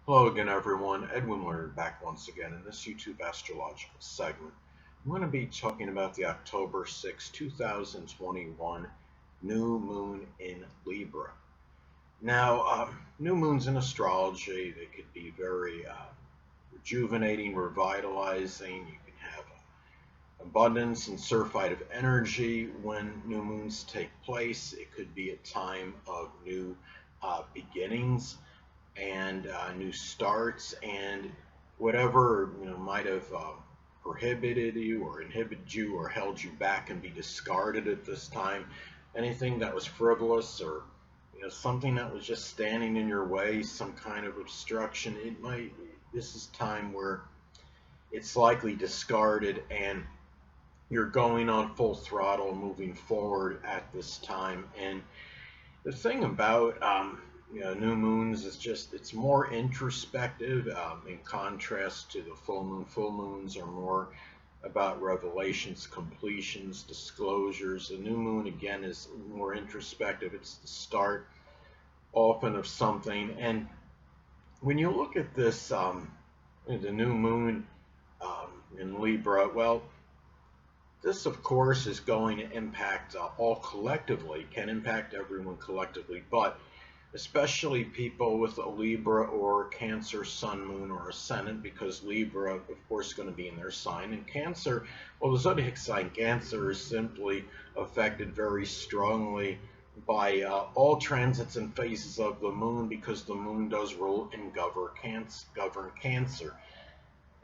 Hello again, everyone. Edwin Leonard back once again in this YouTube astrological segment. I'm going to be talking about the October 6, 2021 new moon in Libra. Now, new moons in astrology, they could be very rejuvenating, revitalizing. You can have abundance and surfeit of energy when new moons take place. It could be a time of new beginnings and new starts, and whatever might have prohibited you or inhibited you or held you back can be discarded at this time. Anything that was frivolous or something that was just standing in your way, some kind of obstruction, it might. This is time where it's likely discarded and you're going on full throttle moving forward at this time. And the thing about new moons is just it's more introspective in contrast to the full moon. Full moons are more about revelations, completions, disclosures. The new moon again is more introspective. It's the start often of something. And when you look at this, the new moon in Libra, well, this, of course, is going to impact all collectively, can impact everyone collectively, but especially people with a Libra or Cancer sun, moon, or ascendant, because Libra, of course, is going to be in their sign. And Cancer, well, the zodiac sign Cancer is simply affected very strongly by all transits and phases of the moon, because the moon does rule and govern Cancer.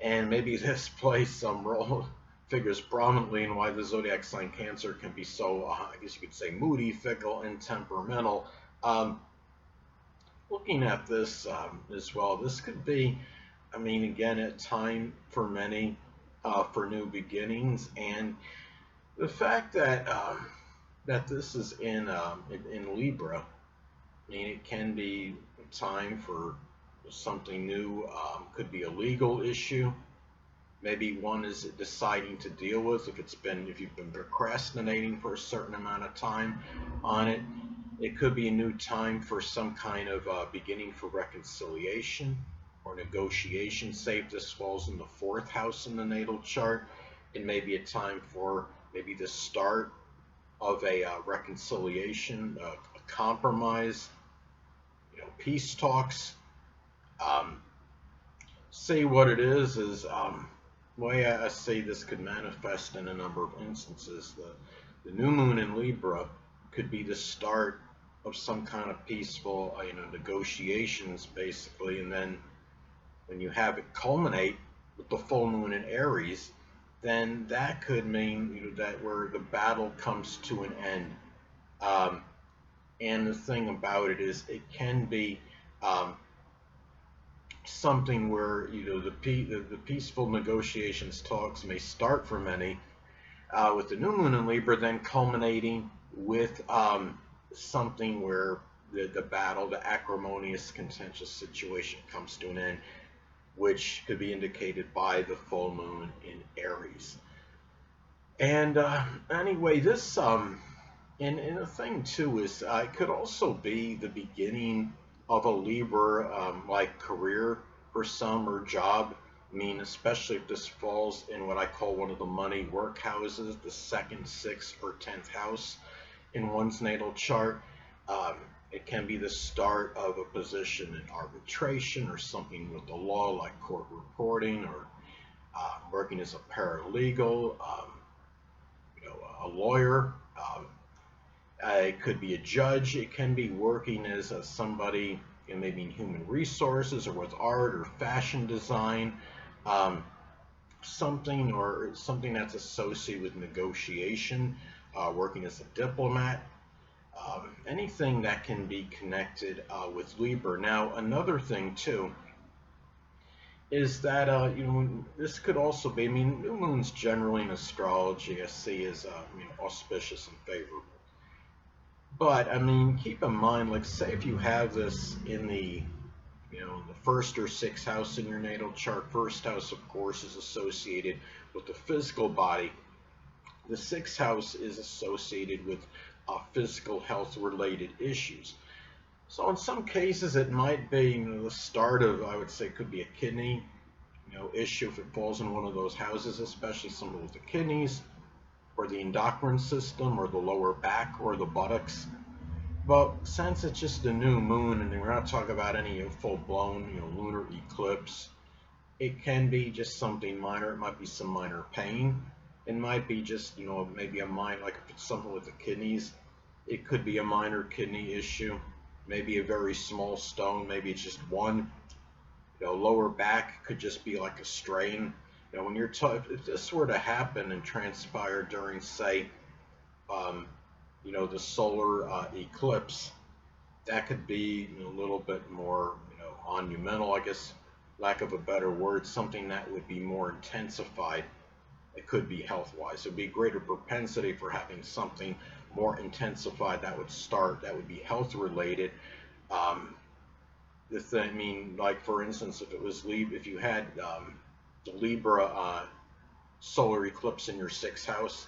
And maybe this plays some role, figures prominently in why the zodiac sign Cancer can be so, I guess you could say, moody, fickle, and temperamental. Looking at this as well, this could be, I mean, again, a time for many for new beginnings, and the fact that that this is in Libra, I mean, it can be a time for something new. Could be a legal issue. Maybe one is deciding to deal with if you've been procrastinating for a certain amount of time on it. It could be a new time for some kind of beginning for reconciliation or negotiation. Say if this falls in the fourth house in the natal chart, it may be a time for maybe the start of a reconciliation, a compromise, peace talks. Um, Say what it is the way I say this could manifest in a number of instances. The new moon in Libra could be the start of some kind of peaceful, negotiations, basically, and then when you have it culminate with the full moon in Aries, then that could mean that where the battle comes to an end. Um, and the thing about it is, it can be um, something where the peaceful negotiations talks may start for many with the new moon in Libra, then culminating with something where the battle, the acrimonious, contentious situation comes to an end, which could be indicated by the full moon in Aries. And anyway, this and the thing too is it could also be the beginning of a Libra like career for some, or job. I mean, especially if this falls in what I call one of the money work houses, the second, sixth, or 10th house in one's natal chart. Um, it can be the start of a position in arbitration or something with the law, like court reporting, or working as a paralegal, a lawyer. It could be a judge. It can be working as somebody, maybe in human resources or with art or fashion design, something that's associated with negotiation, working as a diplomat, anything that can be connected with Libra. Now, another thing too is that this could also be. I mean, new moons generally in astrology I see as auspicious and favorable. But I mean, keep in mind, like, say if you have this in the first or sixth house in your natal chart. First house, of course, is associated with the physical body. The sixth house is associated with physical health related issues. So in some cases, it might be, the start of, I would say, could be a kidney, issue if it falls in one of those houses, especially some with the kidneys or the endocrine system or the lower back or the buttocks. But since it's just a new moon and we're not talking about any full-blown, lunar eclipse, it can be just something minor. It might be some minor pain. It might be just, maybe a minor, like if it's something with the kidneys, it could be a minor kidney issue. Maybe a very small stone. Maybe it's just one. Lower back could just be like a strain. When you're if this were to happen and transpire during, say, um, the solar eclipse, that could be a little bit more, monumental, I guess, lack of a better word, something that would be more intensified. It could be health-wise. It would be greater propensity for having something more intensified that would start, that would be health-related. Um, I mean, like for instance, if it was if you had the Libra solar eclipse in your sixth house,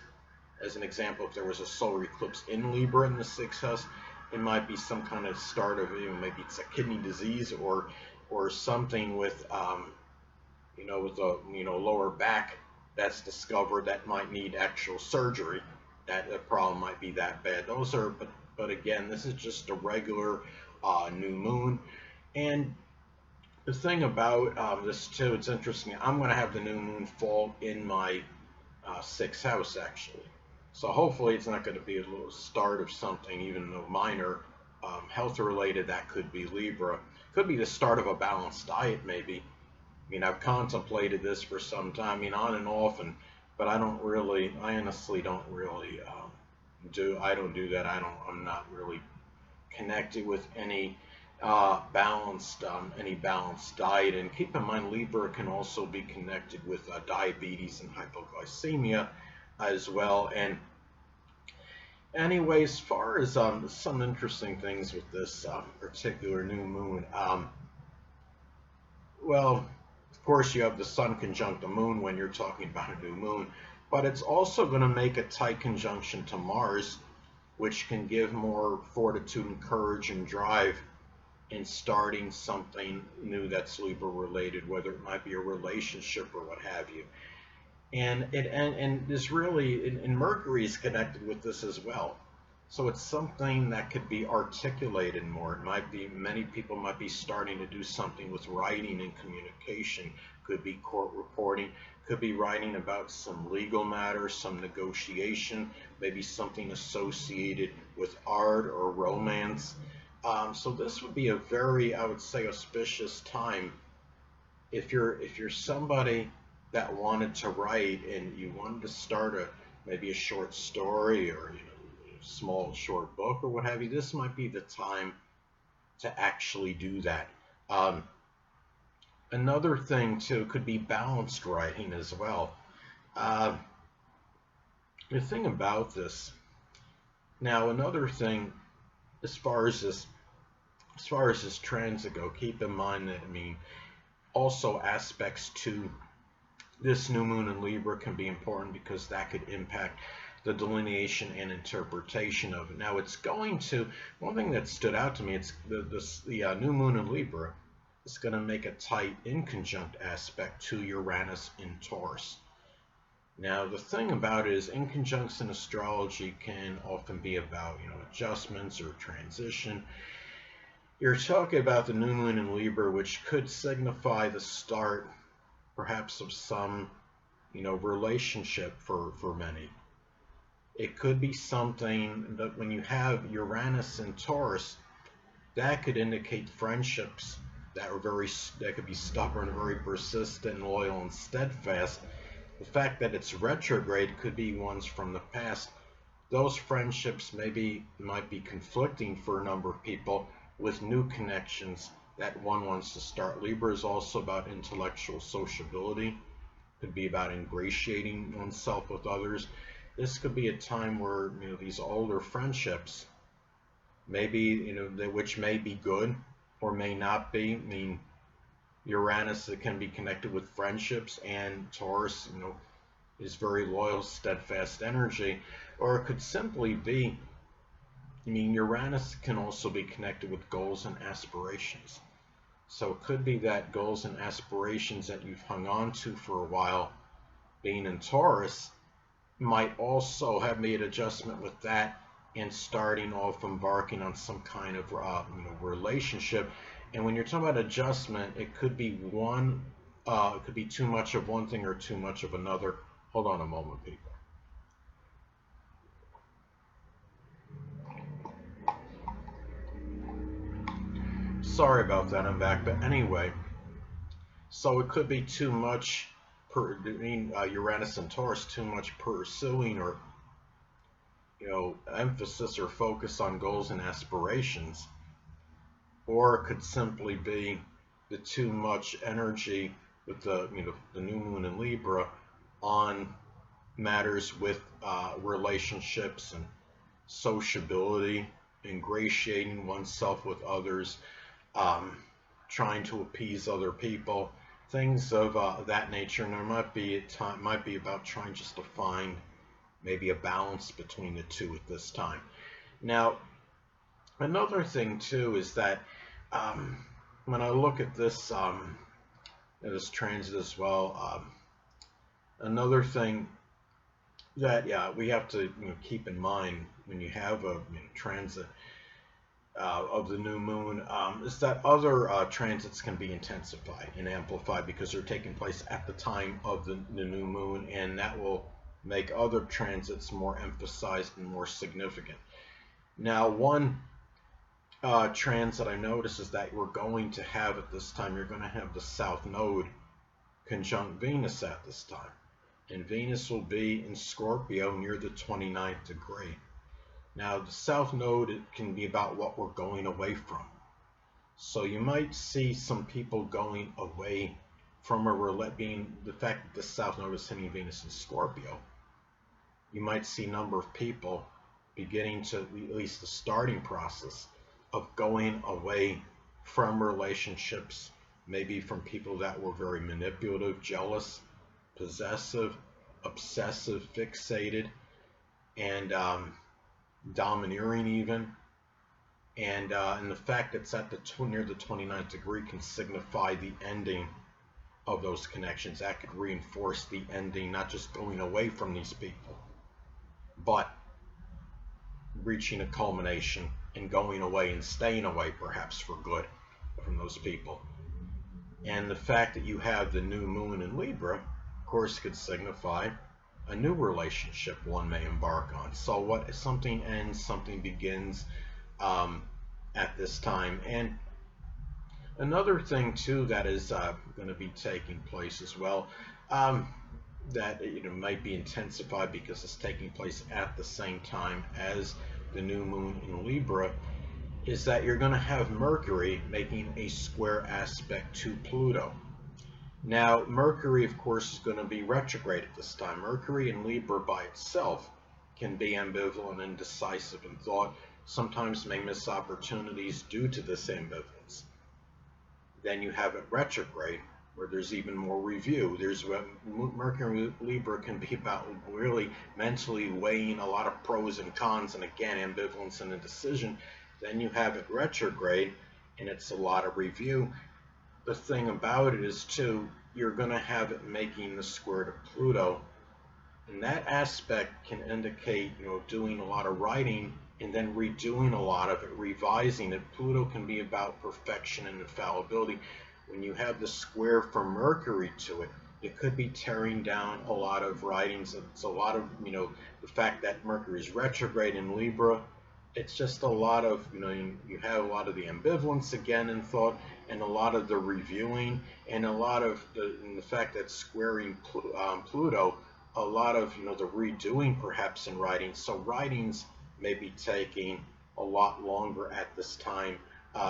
as an example, if there was a solar eclipse in Libra in the sixth house, it might be some kind of start of, maybe it's a kidney disease or something with, with the, lower back that's discovered that might need actual surgery. That the problem might be that bad. Those are, but again, this is just a regular new moon. And the thing about this too, it's interesting. I'm going to have the new moon fall in my sixth house actually. So hopefully it's not going to be a little start of something, even though minor, health related. That could be Libra. Could be the start of a balanced diet maybe. I mean, I've contemplated this for some time. I mean, on and off, but I honestly don't really I don't do that. I'm not really connected with any balanced diet. And keep in mind, Libra can also be connected with diabetes and hypoglycemia as well. And anyway, as far as some interesting things with this particular new moon, well, of course, you have the sun conjunct the moon when you're talking about a new moon, but it's also going to make a tight conjunction to Mars, which can give more fortitude and courage and drive in starting something new that's Libra related, whether it might be a relationship or what have you. And this really, and Mercury is connected with this as well. So it's something that could be articulated more. It might be, many people might be starting to do something with writing and communication. Could be court reporting, could be writing about some legal matter, some negotiation, maybe something associated with art or romance. So this would be a very, I would say, auspicious time if you're somebody that wanted to write and you wanted to start maybe a short story or a small short book or what have you. This might be the time to actually do that. Another thing too could be balanced writing as well. Uh, the thing about this now, another thing as far as this transit go, keep in mind that also aspects to this new moon in Libra can be important because that could impact the delineation and interpretation of it. Now it's going to, one thing that stood out to me, it's the new moon in Libra is going to make a tight inconjunct aspect to Uranus in Taurus. Now the thing about it is inconjuncts in astrology can often be about adjustments or transition. You're talking about the new moon in Libra, which could signify the start perhaps of some relationship for many. It could be something that when you have Uranus in Taurus, that could indicate friendships that could be stubborn, very persistent, loyal, and steadfast. The fact that it's retrograde could be ones from the past. Those friendships might be conflicting for a number of people with new connections that one wants to start. Libra is also about intellectual sociability. Could be about ingratiating oneself with others. This could be a time where these older friendships, maybe which may be good or may not be. I mean, Uranus can be connected with friendships, and Taurus, is very loyal, steadfast energy, or it could simply be I mean, Uranus can also be connected with goals and aspirations. So it could be that goals and aspirations that you've hung on to for a while, being in Taurus, might also have made adjustment with that and starting off embarking on some kind of relationship. And when you're talking about adjustment, it could be it could be too much of one thing or too much of another. Hold on a moment, people. Sorry about that, I'm back. But anyway, so it could be too much Uranus and Taurus, too much pursuing or emphasis or focus on goals and aspirations, or it could simply be the too much energy with the new moon in Libra on matters with relationships and sociability, ingratiating oneself with others, um, trying to appease other people, things of that nature. And there might be about trying just to find maybe a balance between the two at this time. Now, another thing too is that when I look at this transit as well, another thing that we have to keep in mind when you have a transit of the new moon is that other transits can be intensified and amplified because they're taking place at the time of the new moon, and that will make other transits more emphasized and more significant. Now, one transit I notice is that we're going to have at this time, you're going to have the South Node conjunct Venus at this time. And Venus will be in Scorpio near the 29th degree. Now, the South Node can be about what we're going away from. So you might see some people going away from being the fact that the South Node is hitting Venus in Scorpio. You might see a number of people beginning to, at least the starting process of going away from relationships, maybe from people that were very manipulative, jealous, possessive, obsessive, fixated, and domineering even. And the fact that it's at near the 29th degree can signify the ending of those connections. That could reinforce the ending, not just going away from these people, but reaching a culmination and going away and staying away perhaps for good from those people. And the fact that you have the new moon in Libra, of course, could signify a new relationship one may embark on. So something ends, something begins at this time. And another thing too that is going to be taking place as well, that might be intensified because it's taking place at the same time as the new moon in Libra, is that you're going to have Mercury making a square aspect to Pluto. Now, Mercury, of course, is going to be retrograde at this time. Mercury in Libra by itself can be ambivalent and indecisive in thought, sometimes may miss opportunities due to this ambivalence. Then you have it retrograde, where there's even more review. Mercury Libra can be about really mentally weighing a lot of pros and cons, and again, ambivalence and indecision. Then you have it retrograde, and it's a lot of review. The thing about it is, too, you're going to have it making the square to Pluto, and that aspect can indicate, doing a lot of writing and then redoing a lot of it, revising it. Pluto can be about perfection and infallibility. When you have the square from Mercury to it, it could be tearing down a lot of writings. It's a lot of, the fact that Mercury is retrograde in Libra. It's just a lot of, you have a lot of the ambivalence again in thought, and a lot of the reviewing, and a lot of the fact that squaring Pluto, a lot of, the redoing perhaps in writing. So writings may be taking a lot longer at this time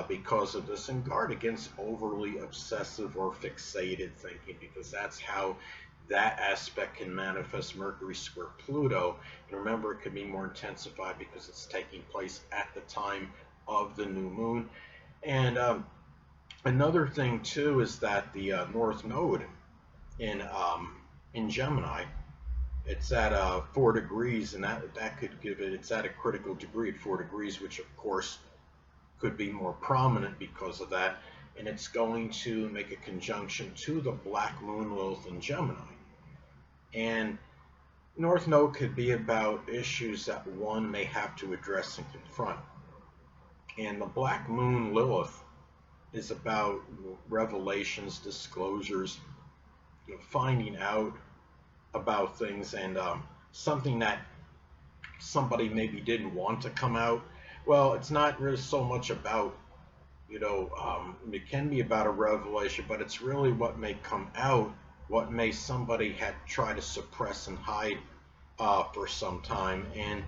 because of this, and guard against overly obsessive or fixated thinking, because that's how that aspect can manifest Mercury square Pluto. And remember, it could be more intensified because it's taking place at the time of the new moon. And another thing too is that the North Node in Gemini It's at 4 degrees, and that could give it. It's at a critical degree at 4 degrees, which of course could be more prominent because of that. And it's going to make a conjunction to the black moon Lilith in Gemini. And North Node could be about issues that one may have to address and confront. And the black moon Lilith is about revelations, disclosures, finding out about things, and something that somebody maybe didn't want to come out. Well, it's not really so much about, it can be about a revelation, but it's really what may come out, what may somebody had tried to suppress and hide for some time. And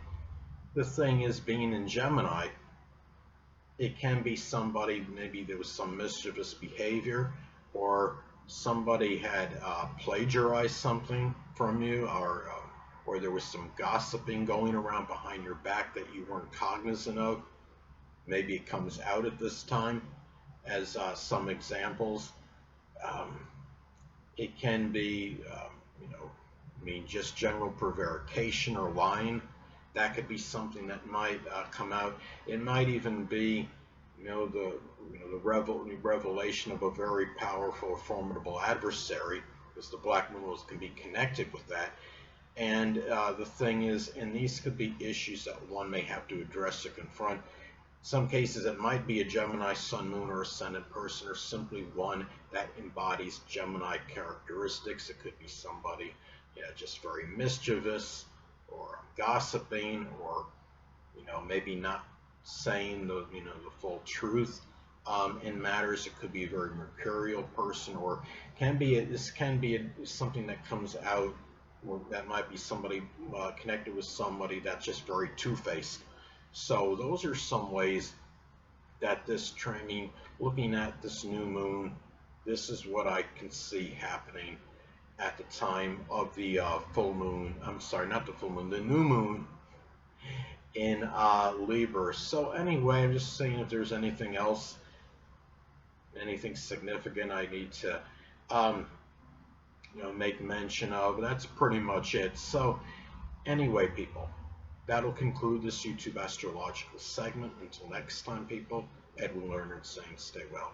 the thing is, being in Gemini, it can be somebody, maybe there was some mischievous behavior, or somebody had plagiarized something from you, or there was some gossiping going around behind your back that you weren't cognizant of. Maybe it comes out at this time as some examples. Um, it can be, just general prevarication or lying. That could be something that might come out. It might even be, the revelation of a very powerful, formidable adversary, because the black moon can be connected with that. And the thing is, and these could be issues that one may have to address or confront. Some cases it might be a Gemini sun, moon, or ascendant person, or simply one that embodies Gemini characteristics. It could be somebody, just very mischievous, or gossiping, or maybe not saying the full truth in matters. It could be a very mercurial person, or this can be something that comes out, or that might be somebody connected with somebody that's just very two-faced. So those are some ways that looking at this new moon, this is what I can see happening at the time of the full moon. I'm sorry, not the full moon, the new moon in Libra. So anyway, I'm just saying, if there's anything else, anything significant I need to make mention of, that's pretty much it. So anyway, people, that'll conclude this YouTube astrological segment. Until next time, people, Edwin Leonard saying stay well.